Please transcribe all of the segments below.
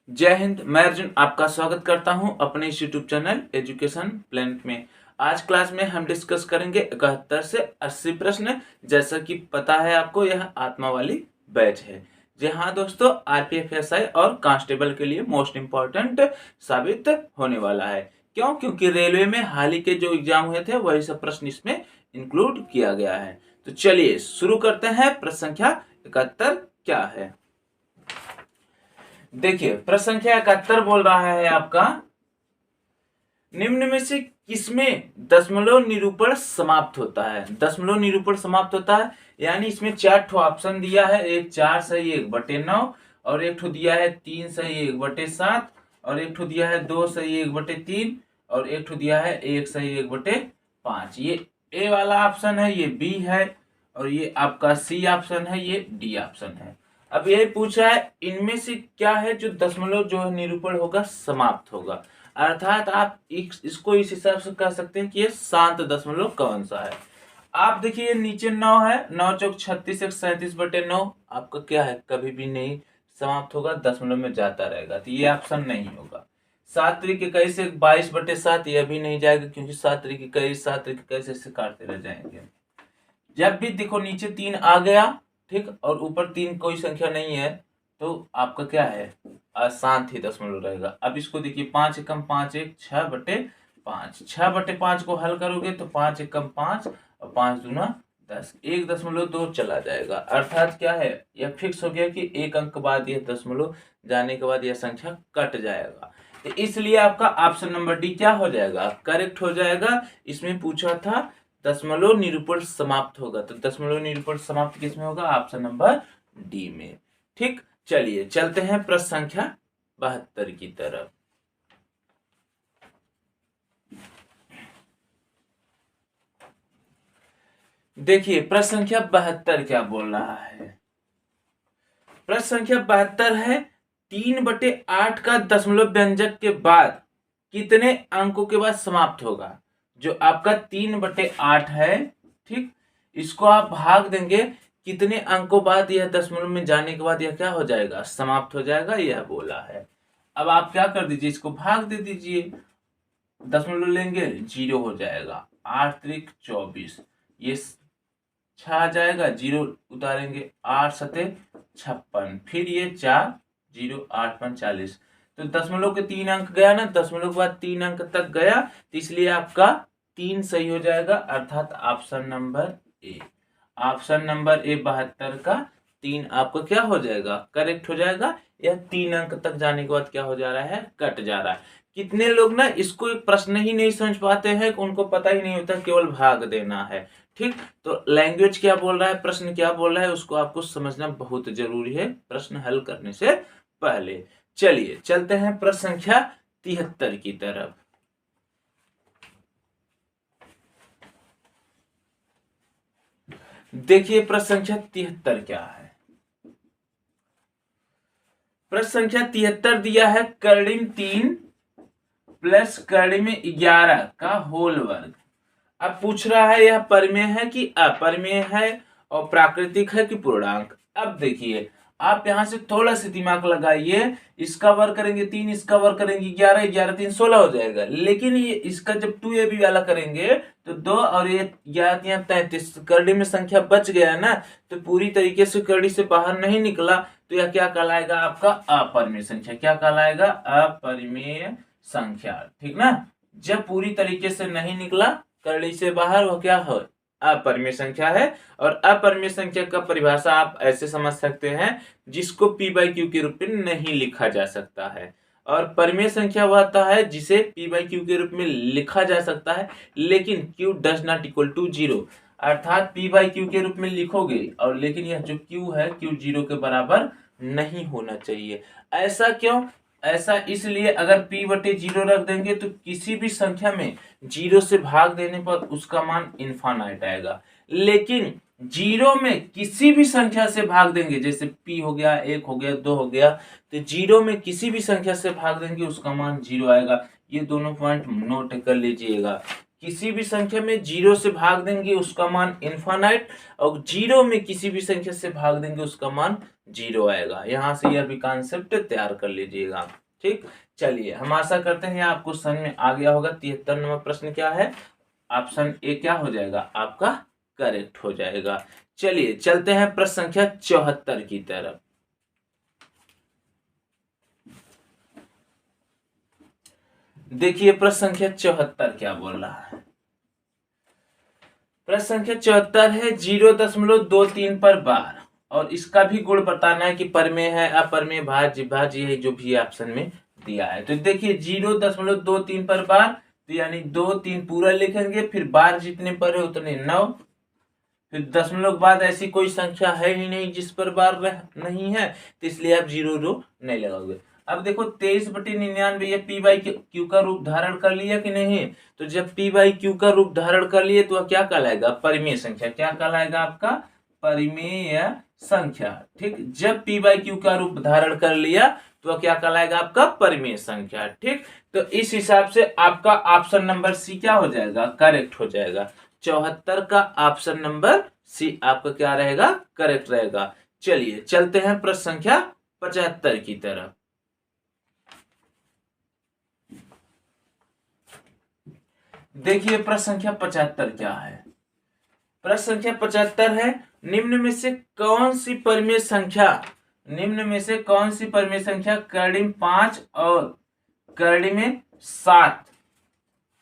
जय हिंद। मैं अर्जुन आपका स्वागत करता हूं अपने इस यूट्यूब चैनल एजुकेशन प्लेनेट में। आज क्लास में हम डिस्कस करेंगे 71 से 80 प्रश्न। जैसा कि पता है आपको, यह आत्मा वाली बैच है। जी हाँ दोस्तों, आरपीएफ एसआई और कांस्टेबल के लिए मोस्ट इम्पॉर्टेंट साबित होने वाला है। क्यों? क्योंकि रेलवे में हाल ही के जो एग्जाम हुए थे वही सब प्रश्न इसमें इंक्लूड किया गया है। तो चलिए शुरू करते हैं। प्रश्न संख्या 71 क्या है? देखिए, प्रश्न संख्या 71 बोल रहा है आपका, निम्न में से किसमें दशमलव निरूपण समाप्त होता है? दशमलव निरूपण समाप्त होता है यानी इसमें 4 ठो ऑप्शन दिया है। एक 4 सही 1/9 और एक ठो दिया है 3 सही 1/7 और एक ठो दिया है 2 सही 1/3 और एक ठो दिया है 1 सही 1/5। ये ए वाला ऑप्शन है, ये बी है और ये आपका सी ऑप्शन है, ये डी ऑप्शन है। अब यही पूछा है इनमें से क्या है जो दशमलव जो है निरूपण होगा समाप्त होगा। अर्थात आप इसको इस हिसाब से कह सकते हैं कि ये शांत दशमलव कौन सा है। आप देखिए नीचे 9 है, 9 चौक 36 एक 37/9 आपका क्या है, कभी भी नहीं समाप्त होगा, दशमलव में जाता रहेगा, तो ये ऑप्शन नहीं होगा। 7 त्रिक 21 एक 22/7 यह भी नहीं जाएगा क्योंकि 7 त्रिक 21 7 त्रिक 21 ऐसे काटते रह जाएंगे। जब भी देखो नीचे 3 आ गया, ठीक, और ऊपर 3 कोई संख्या नहीं है, तो आपका क्या है, अशांत ही दशमलव रहेगा। अब इसको देखिए, 5 एकम 5 एक 6/5, 6/5 को हल करोगे तो 5 एकम 5 और 5 दूना 10, 1.2 चला जाएगा। अर्थात क्या है, यह फिक्स हो गया कि एक अंक बाद यह दशमलव जाने के बाद यह संख्या कट जाएगा। तो इसलिए आपका ऑप्शन नंबर डी क्या हो जाएगा, करेक्ट हो जाएगा। इसमें पूछा था दशमलव निरूपण समाप्त होगा, तो दशमलव निरूपण समाप्त किसमें होगा, ऑप्शन नंबर डी में। ठीक, चलिए चलते हैं प्रश्न संख्या 72 की तरफ। देखिए प्रश्न संख्या 72 क्या बोल रहा है। प्रश्न संख्या 72 है, 3/8 का दशमलव व्यंजक के बाद कितने अंकों के बाद समाप्त होगा? जो आपका 3/8 है, ठीक, इसको आप भाग देंगे कितने अंकों बाद, यह दशमलव में जाने के बाद यह क्या हो जाएगा, समाप्त हो जाएगा, यह बोला है। अब आप क्या कर दीजिए, इसको भाग दे दीजिए, दशमलव लेंगे 0 हो जाएगा, 8 त्रिक 24, ये 6 आ जाएगा, 0 उतारेंगे, 8 सते 56, फिर ये 4 0 8 5 40, तो दशमलव के 3 अंक गया ना, दशमलव के बाद 3 अंक तक गया, तो इसलिए आपका 3 सही हो जाएगा। अर्थात option number A, option number A 72 का 3 आपको क्या हो जाएगा, करेक्ट हो जाएगा। यह 3 अंक तक जाने के बाद क्या हो जा रहा है, कट जा रहा है। कितने लोग ना इसको एक प्रश्न ही नहीं समझ पाते हैं, उनको पता ही नहीं होता, केवल भाग देना है। ठीक, तो लैंग्वेज क्या बोल रहा है, प्रश्न क्या बोल रहा है, उसको आपको समझना बहुत जरूरी है प्रश्न हल करने से पहले। चलिए चलते हैं प्रश्न संख्या 73 की तरफ। देखिए प्रश्न संख्या 73 क्या है। प्रश्न संख्या 73 दिया है, कर्णिम 3 प्लस कर्णिम 11 का होल वर्ग। अब पूछ रहा है यह परिमेय है कि अपरिमेय है और प्राकृतिक है कि पूर्णांक। अब देखिए, आप यहां से थोड़ा सा दिमाग लगाइए, इसका वर्ग करेंगे 3, इसका वर्ग करेंगे 11, 11 3 16 हो जाएगा। लेकिन ये इसका जब 2ab वाला करेंगे तो 2 और ये 11 3 33, करड़ी में संख्या बच गया ना, तो पूरी तरीके से करड़ी से बाहर नहीं निकला, तो यह क्या कहलाएगा, आपका अपरिमेय संख्या। क्या कहलाएगा, अपरिमेय संख्या। ठीक ना, जब पूरी तरीके से नहीं निकला करड़ी से बाहर, वो क्या हो, अपरिमेय संख्या है। और अपरिमेय संख्या का परिभाषा आप ऐसे समझ सकते हैं, जिसको p/q के रूप में नहीं लिखा जा सकता है। और परिमेय संख्या वह होता है जिसे p/q के रूप में लिखा जा सकता है, लेकिन q does not equal to 0। अर्थात p/q के रूप में लिखोगे और लेकिन यह जो q है, q 0 के बराबर नहीं होना चाहिए। ऐसा क्यों? ऐसा इसलिए, अगर p/0 रख देंगे तो किसी भी संख्या में 0 से भाग देने पर उसका मान इनफाइनाइट आएगा। लेकिन 0 में किसी भी संख्या से भाग देंगे, जैसे p हो गया, 1 हो गया, 2 हो गया, तो 0 में किसी भी संख्या से भाग देंगे उसका मान 0 आएगा। ये दोनों पॉइंट नोट कर लीजिएगा किसी भी संख्या में 0 से भाग देंगे उसका मान इनफाइनाइट, और 0 में किसी भी संख्या से भाग देंगे उसका मान 0 आएगा। यहां से यह भी कॉन्सेप्ट तैयार कर लीजिएगा। ठीक, चलिए हम आशा करते हैं आपको समझ में आ गया होगा। 73 नंबर प्रश्न क्या है, ऑप्शन ए क्या हो जाएगा आपका करेक्ट हो जाएगा। चलिए चलते हैं प्रश्न संख्या 74 की तरफ। देखिए प्रश्न संख्या 74 क्या बोल रहा है। प्रश्न संख्या 74 है 0.23 पर बार, और इसका भी गुण बताना है कि परमेय है अपरमेय, भाज्य भाज्य, यही जो भी ऑप्शन में दिया है। तो देखिए 0.23 पर बार, तो यानी 2 3 पूरा लिखेंगे, फिर बार जितने पर है उतने 9, फिर दशमलव के बाद ऐसी कोई संख्या है ही नहीं जिस पर बार नहीं है, तो इसलिए आप 0 रो नहीं लगाओगे। अब देखो 23/99 ये पी बाई क्यू का रूप धारण कर लिया कि नहीं, तो जब पी बाई क्यू का रूप धारण कर लिए तो वह क्या कहलाएगा, परिमेय संख्या। क्या कहलाएगा आपका, परिमेय संख्या। ठीक, जब पी बाई क्यू का रूप धारण कर लिया तो वह क्या कहलाएगा आपका परिमेय संख्या। ठीक, तो इस हिसाब से आपका ऑप्शन नंबर सी क्या हो जाएगा, करेक्ट हो जाएगा। 74 का ऑप्शन नंबर सी आपका क्या रहेगा, करेक्ट रहेगा। चलिए चलते हैं प्रश्न संख्या 75 की तरफ। देखिए प्रश्न संख्या 75 क्या है। प्रश्न संख्या 75 है निम्न में से कौन सी परिमेय संख्या, निम्न में से कौन सी परिमेय संख्या कर्डिम 5 और कर्डिम 7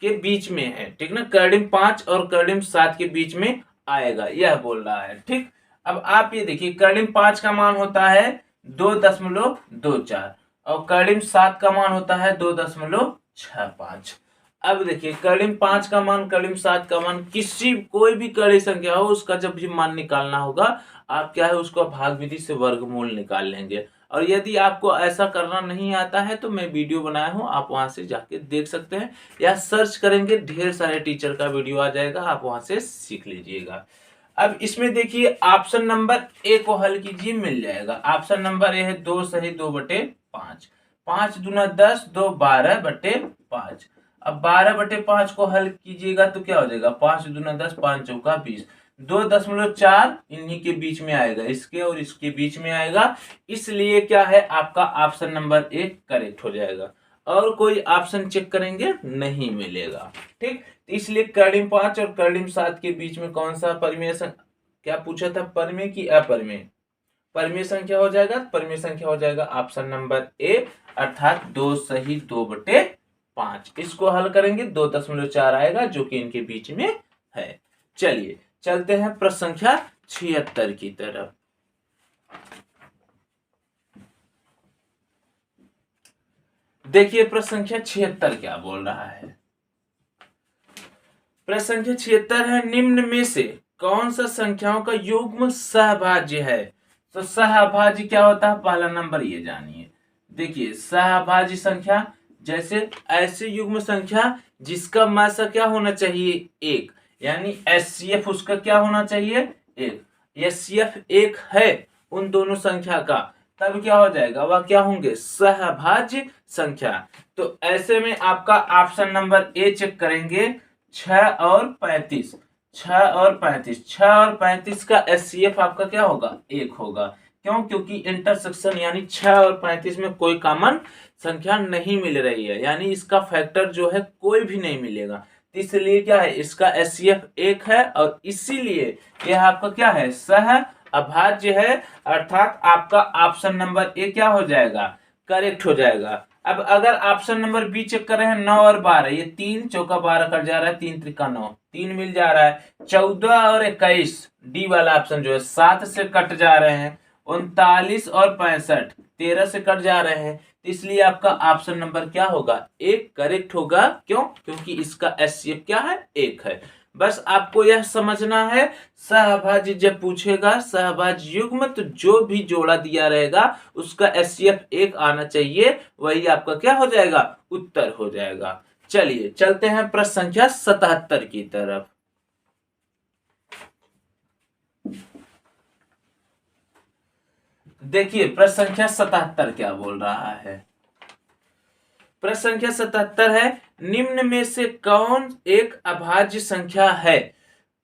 के बीच में है। ठीक ना, कर्डिम 5 और कर्डिम 7 के बीच में आएगा, यह बोल रहा है। ठीक, अब आप ये देखिए कर्डिम 5 का मान होता है 2.24 और कर्डिम 7 का मान होता है 2.65। अब देखिए कर्डिम 5 का मान कर्डिम 7 का मान, किसी कोई भी कर्डिम संख्या हो उसका जब भी मान निकालना होगा आप क्या है उसको भाग विधि से वर्गमूल निकाल लेंगे। और यदि आपको ऐसा करना नहीं आता है तो मैं वीडियो बनाया हूं, आप वहां से जाके देख सकते हैं, या सर्च करेंगे ढेर सारे टीचर का वीडियो आ जाएगा, आप वहां से सीख लीजिएगा। अब इसमें देखिए ऑप्शन नंबर ए को हल कीजिए, मिल जाएगा। ऑप्शन नंबर ए है 2 सही 2/5, 5 दूना 10, 2 12/5। अब 12/5 को हल कीजिएगा तो क्या हो जाएगा, 5 दूना 10, 5 चौका 20, 2.4 इन्हीं के बीच में आएगा, इसके और इसके बीच में आएगा, इसलिए क्या है आपका ऑप्शन नंबर ए करेक्ट हो जाएगा। और कोई ऑप्शन चेक करेंगे नहीं मिलेगा। ठीक, इसलिए कर्डिम 5 और कर्डिम 7 के बीच में कौन सा परिमेय, क्या पूछा था, परिमेय की अपरिमेय, परिमेय संख्या हो जाएगा, परिमेय संख्या हो जाएगा ऑप्शन नंबर ए, अर्थात 2 सही 2/5। इसको हल करेंगे 2.4 आएगा जो कि इनके बीच में है। चलिए चलते हैं प्रश्न संख्या 76 की तरफ। देखिए प्रश्न संख्या 76 क्या बोल रहा है। प्रश्न संख्या 76 है निम्न में से कौन सा संख्याओं का युग्म सहभाज्य है। तो सहभाज्य क्या होता है, पहला नंबर ये जानिए। देखिए सहभाज्य संख्या जैसे ऐसे युग्म संख्या जिसका मासा क्या होना चाहिए, 1, यानी एचसीएफ उसका क्या होना चाहिए, 1। एचसीएफ 1 है उन दोनों संख्या का, तब क्या हो जाएगा, वह क्या होंगे, सहभाज्य संख्या। तो ऐसे में आपका ऑप्शन नंबर ए चेक करेंगे, 6 और 35, 6 और 35, 6 और 35 का एचसीएफ आपका क्या होगा, 1 होगा। क्यों, क्योंकि इंटरसेक्शन यानी 6 और 35 में कोई कॉमन संख्या नहीं मिल रही है, यानी इसका फैक्टर जो है कोई भी नहीं मिलेगा, इसलिए क्या है इसका एचसीएफ 1 है, और इसीलिए यह आपका क्या है, सह अभाज्य है, अर्थात आपका ऑप्शन नंबर ए क्या हो जाएगा, करेक्ट हो जाएगा। अब अगर ऑप्शन नंबर बी चेक कर रहे हैं 9 और 12, ये 3 चौका 12 कट जा रहा है, 3 त्रिका 9, 3 मिल जा रहा है, 14 और 21 डी वाला ऑप्शन जो है 7 से कट जा रहे हैं, 39 और 65 13 से कट जा रहे हैं, इसलिए आपका ऑप्शन नंबर क्या होगा, एक करेक्ट होगा। क्यों, क्योंकि इसका एचसीएफ क्या है, 1 है। बस आपको यह समझना है सहभाज्य जब पूछेगा सहभाज्य युग्म तो जो भी जोड़ा दिया रहेगा उसका एचसीएफ 1 आना चाहिए, वही आपका क्या हो जाएगा, उत्तर हो जाएगा। चलिए चलते हैं प्रश्न संख्या 77 की तरफ। देखिए प्रश्न संख्या 77 क्या बोल रहा है। प्रश्न संख्या 77 है, निम्न में से कौन एक अभाज्य संख्या है?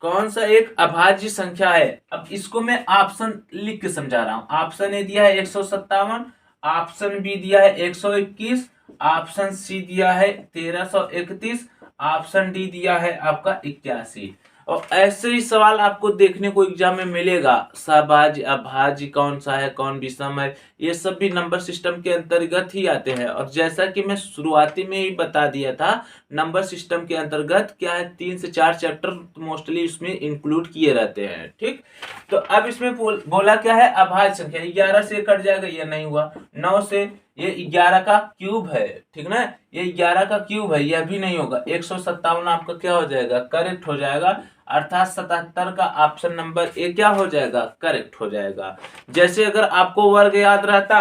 कौन सा एक अभाज्य संख्या है? अब इसको मैं ऑप्शन लिख के समझा रहा हूं। ऑप्शन ए दिया है 157, ऑप्शन बी दिया है 121, ऑप्शन सी दिया है 1331, ऑप्शन डी दिया है आपका 81। और ऐसे ही सवाल आपको देखने को एग्जाम में मिलेगा। सहभाज्य, अभाज्य कौन सा है, कौन विषम है, ये सब भी नंबर सिस्टम के अंतर्गत ही आते हैं। और जैसा कि मैं शुरुआती में ही बता दिया था, नंबर सिस्टम के अंतर्गत क्या है, 3 से 4 चैप्टर मोस्टली इसमें इंक्लूड किए रहते हैं। ठीक, तो अब इसमें बोला क्या है, अभाज्य संख्या। 11 से कट जाएगा, ये नहीं हुआ। 9 से, ये 11 का क्यूब है, ठीक ना, ये 11 का क्यूब है, यह भी नहीं होगा। 157 आपका क्या हो जाएगा, करेक्ट हो जाएगा। अर्थात 77 का ऑप्शन नंबर ए क्या हो जाएगा, करेक्ट हो जाएगा। जैसे अगर आपको वर्ग याद रहता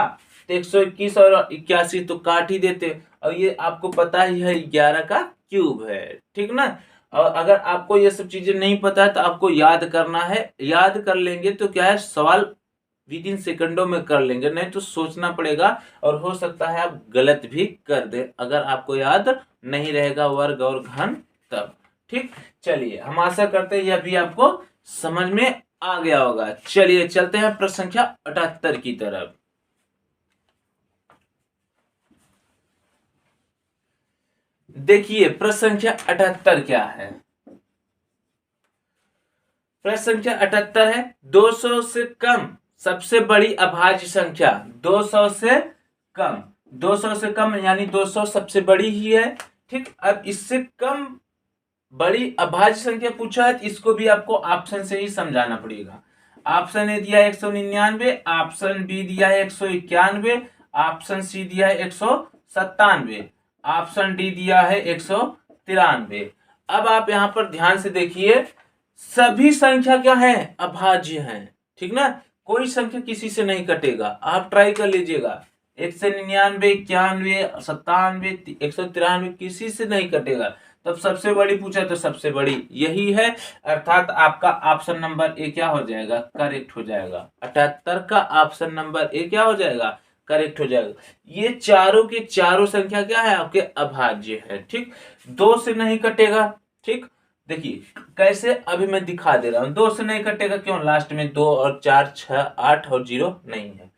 तो 121 और 81 तो काट ही देते, और ये आपको पता ही है 11 का क्यूब है, ठीक ना। और अगर आपको ये सब चीजें नहीं पता है तो आपको याद करना है, याद कर लेंगे तो क्या है, सवाल विद इन सेकंडों में कर लेंगे, नहीं तो सोचना पड़ेगा और हो सकता है आप गलत भी कर दे अगर आपको याद नहीं रहेगा वर्ग और घन तब। ठीक, चलिए हम आशा करते हैं यह भी आपको समझ में आ गया होगा। चलिए चलते हैं प्रश्न संख्या 78 की तरफ। देखिए प्रश्न संख्या 78 क्या है। प्रश्न संख्या 78 है, 200 से कम सबसे बड़ी अभाज्य संख्या। 200 से कम, 200 से कम यानी 200 सबसे बड़ी ही है। ठीक, अब इससे कम बड़ी अभाज्य संख्या पूछा है तो इसको भी आपको ऑप्शन से ही समझाना पड़ेगा। ऑप्शन ए दिया है 199, ऑप्शन बी दिया है 191, ऑप्शन सी दिया है 197, ऑप्शन डी दिया है 193। अब आप यहां पर ध्यान से देखिए, सभी संख्या क्या है, अभाज्य है, ठीक ना। कोई संख्या किसी से नहीं कटेगा, आप ट्राई कर लीजिएगा। 199, 91, 97, 193 किसी से नहीं कटेगा। तब सबसे बड़ी पूछा तो सबसे बड़ी यही है, अर्थात आपका ऑप्शन नंबर ए क्या हो जाएगा, करेक्ट हो जाएगा। 78 का ऑप्शन नंबर ए क्या हो जाएगा, करेक्ट हो जाएगा। ये चारों के चारों संख्या क्या है, आपके अभाज्य है। ठीक, 2 से नहीं कटेगा। ठीक, देखिए कैसे, अभी मैं दिखा दे रहा हूं। 2 से नहीं कटेगा, क्यों, लास्ट में 2 और 4 6 8 और 0 नहीं है।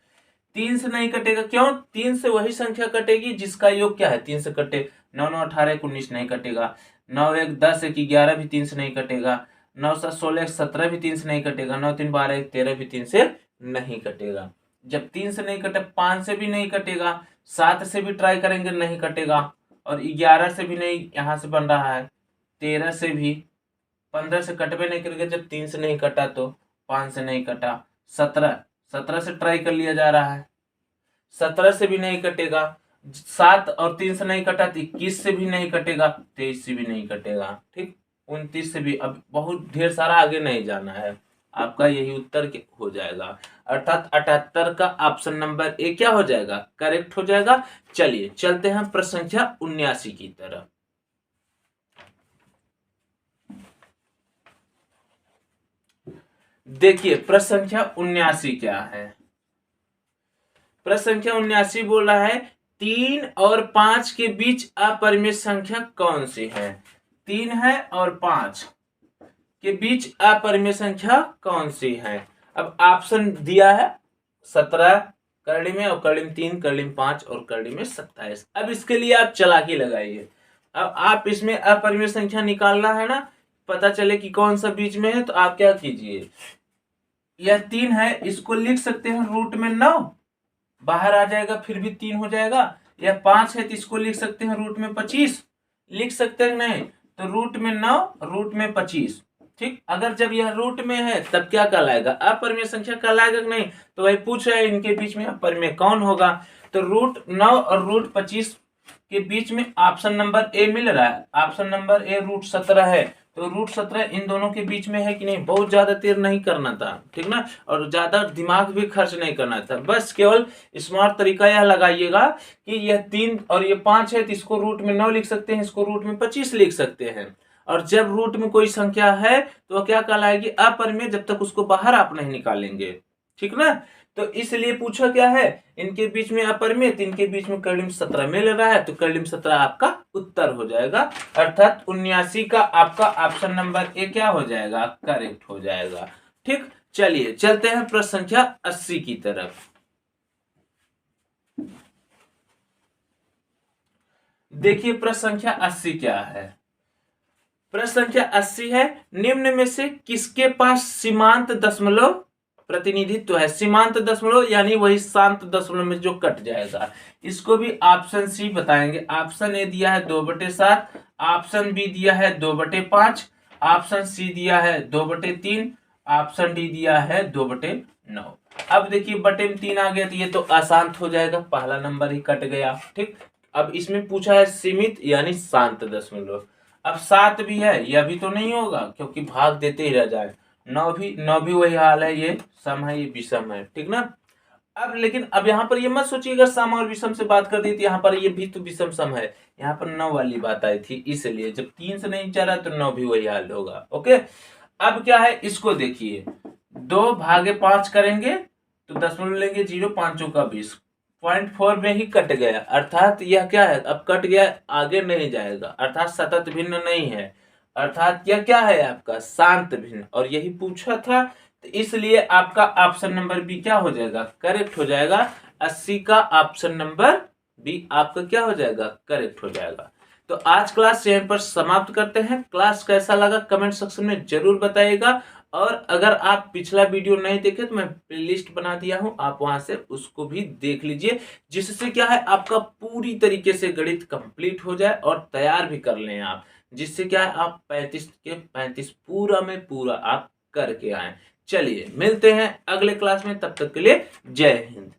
3 से नहीं कटेगा, क्यों, 3 से वही संख्या कटेगी जिसका योग क्या है, 3 से कटे। 9 9 18 19 नहीं कटेगा। 9 1 10 1 11 भी 3 से नहीं कटेगा। 9 7 16 17 भी 3 से नहीं कटेगा। 9 3 12 1 13 भी 3 से नहीं कटेगा। जब 3 से नहीं कटे, 5 से भी नहीं कटेगा, 7 से भी ट्राई करेंगे नहीं कटेगा, और 11 से भी नहीं, यहां से बन रहा है 13 से भी, 15 से कटवे नहीं करेंगे। जब 3 से नहीं कटा तो 5 से नहीं कटा। 17 से ट्राई कर लिया जा रहा है, 17 से भी नहीं कटेगा। 7 और 3 से नहीं कटा तो 21 से भी नहीं कटेगा, 23 से भी नहीं कटेगा। ठीक, 29 से भी। अब बहुत ढेर सारा आगे नहीं जाना है, आपका यही उत्तर हो जाएगा। अर्थात 78 का ऑप्शन नंबर ए क्या हो जाएगा, करेक्ट हो जाएगा। चलिए चलते हैं प्रश्न संख्या 79 की तरफ। देखिए प्रश्न संख्या 79 क्या है। प्रश्न संख्या 79 बोल रहा है, 3 और 5 के बीच अपरिमेय संख्या कौन सी है। 3 है और 5 के बीच अपरिमेय संख्या कौन सी है। अब ऑप्शन दिया है 17 करड़ी में, और करड़ी में 3, करड़ी में 5 और करड़ी में 27। अब इसके लिए आप चालाकी लगाइए। अब आप इसमें अपरिमेय संख्या निकालना है ना, पता चले कि कौन सा बीच में है, तो आप क्या कीजिए, यह 3 है, इसको लिख सकते हैं रूट में 9, बाहर आ जाएगा फिर भी 3 हो जाएगा। या 5 है तो इसको लिख सकते हैं रूट में 25, लिख सकते हैं नहीं, तो रूट में 9 रूट में 25। ठीक, अगर जब यह रूट में है तब क्या कहलाएगा, अपरिमेय संख्या कहलाएगा नहीं। तो वही पूछ रहा है इनके बीच में अपरिमेय कौन होगा। तो रूट 9 और रूट 25 के बीच में ऑप्शन नंबर ए मिल रहा है। ऑप्शन नंबर ए रूट 17 है, तो रूट 17 इन दोनों के बीच में है कि नहीं। बहुत ज्यादा देर नहीं करना था, ठीक ना, और ज्यादा दिमाग भी खर्च नहीं करना था। बस केवल स्मार्ट तरीका यह लगाइएगा कि यह 3 और ये 5 है तो इसको रूट में 9 लिख सकते हैं, इसको रूट में 25 लिख सकते हैं। और जब रूट में कोई संख्या है तो वह क्या कहलाएगी, अपरिमेय, जब तक उसको बाहर आप नहीं निकालेंगे। ठीक ना, तो इसलिए पूछा क्या है, इनके बीच में अपरिमेय, इनके बीच में कर्लिम 17 मिल रहा है, तो कर्लिम 17 आपका उत्तर हो जाएगा, अर्थात 79 का आपका ऑप्शन नंबर ए क्या हो जाएगा, करेक्ट हो जाएगा। ठीक, चलिए चलते हैं प्रश्न संख्या 80 की तरफ। देखिए प्रश्न संख्या 80 क्या है। प्रश्न संख्या 80 है, निम्न में से किसके पास सीमांत दशमलव प्रतिनिधित्व है। सीमांत दशमलव यानी वही शांत दशमलव में जो कट जाएगा, इसको भी ऑप्शन सी बताएंगे। ऑप्शन ए दिया है 2/7, ऑप्शन बी दिया है 2/5, ऑप्शन सी दिया है 2/3, ऑप्शन डी दिया है 2/9। अब देखिए बटे में 3 आ गया तो ये तो आसान हो जाएगा, पहला नंबर ही कट गया। ठीक, अब इसमें पूछा है सीमित यानी शांत दशमलव। अब 7 भी है, यह भी तो नहीं होगा क्योंकि भाग देते ही रह जाए। 9 भी वही हाल है, ये सम है, ये विषम है। ठीक ना। अब लेकिन अब यहाँ पर ये मत सोचिएगा सम और विषम से बात कर दी थी, यहाँ पर ये भी तो विषम सम है, यहाँ पर 9 वाली बात आई थी, इसलिए जब 3 से नहीं जा रहा तो 9 भी वही हाल होगा। ओके, अब क्या है, इसको देखिए 2/5 करेंगे तो दशमलव लेंगे 0, 5 का 20, 0.4 में ही कट गया, अर्थात यह क्या है, अब कट गया, आगे नहीं जाएगा, अर्थात सतत भिन्न नहीं है, अर्थात यह क्या है आपका शांत भिन्न, और यही पूछा था, तो इसलिए आपका ऑप्शन नंबर बी क्या हो जाएगा, करेक्ट हो जाएगा। 80 का ऑप्शन नंबर बी आपका क्या हो जाएगा, करेक्ट हो जाएगा। तो आज क्लास यहीं पर समाप्त करते हैं। क्लास कैसा लगा कमेंट सेक्शन में जरूर बताइएगा, और अगर आप पिछला वीडियो नहीं देखे तो मैं प्लेलिस्ट बना दिया हूं, आप वहां से उसको भी देख लीजिए, जिससे क्या है आपका पूरी तरीके से गणित कंप्लीट हो जाए और तैयार भी कर लें आप, जिससे क्या है आप 35 के 35 पूरा में पूरा आप करके आए। चलिए मिलते हैं अगले क्लास में, तब तक के लिए जय हिंद।